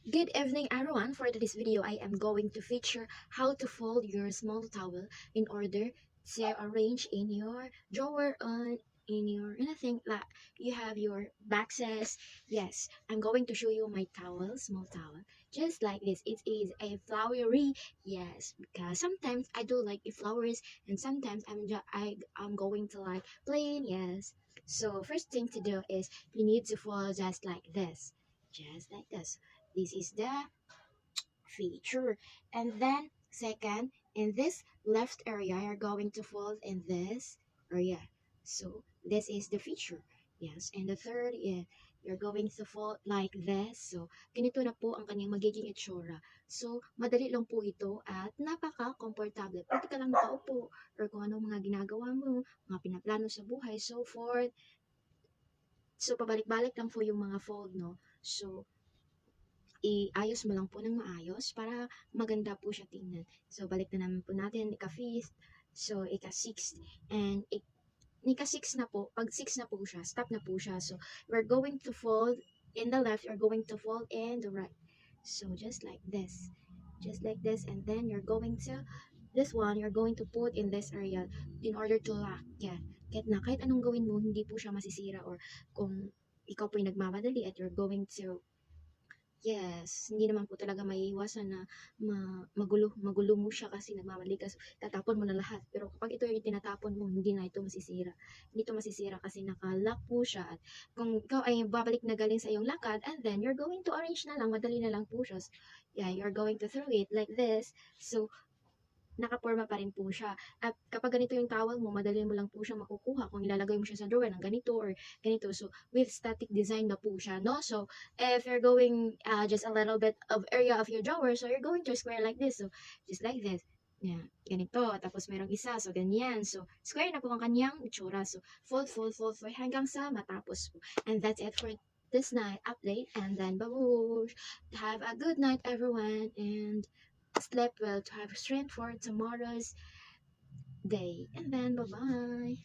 Good evening everyone. For today's video, I am going to feature how to fold your small towel in order to arrange in your drawer on in your anything like you have your boxes. Yes, I'm going to show you my towel, small towel, just like this. It is a flowery, yes, because sometimes I do like the flowers and sometimes I'm going to like plain, yes. So first thing to do is you need to fold just like this. Just like this. This is the feature. And then second, in this left area, you're going to fold in this area. So this is the feature. Yes. And the third, you're going to fold like this. So ganito na po ang kanyang magiging itsura. So madali lang po ito at napaka-comfortable. Pwede ka lang nakaupo or kung anong mga ginagawa mo, mga pinaplano sa buhay, so forth. So pabalik-balik lang po yung mga fold, no? So iayos mo lang po ng maayos para maganda po siya tingnan. So, balik na naman po natin, ika-fifth, so, ika-sixth, and ika-six na po, pag 6 na po siya, stop na po siya. So, we're going to fold in the left, you're going to fold in the right. So, just like this. Just like this, and then you're going to, this one, you're going to put in this area in order to lock. Yeah, get na. Kahit anong gawin mo, hindi po siya masisira or kung ikaw po yung nagmamadali at you're going to yes, hindi naman po talaga maiiwasan na magulo mo siya kasi nagmamadali ka, so tatapon mo na lahat. Pero kapag ito yung tinatapon mo, hindi na ito masisira. Hindi ito masisira kasi naka-lock po siya at kung ikaw ay babalik na galing sa iyong lakad and then you're going to arrange na lang, madali na lang po siya. Yeah, you're going to throw it like this. So, nakaporma pa rin po siya. At kapag ganito yung towel mo, madali mo lang po siya makukuha kung ilalagay mo siya sa drawer ng ganito or ganito. So, with static design na po siya, no? So, if you're going just a little bit of area of your drawer, so you're going to square like this. So, just like this. Yeah, ganito. Tapos merong isa. So, ganyan. So, square na po ang kanyang itsura. So, fold, fold, fold, fold hanggang sa matapos po. And that's it for this night update. And then, babush! Have a good night, everyone. And sleep well to have strength for tomorrow's day. And then, bye bye.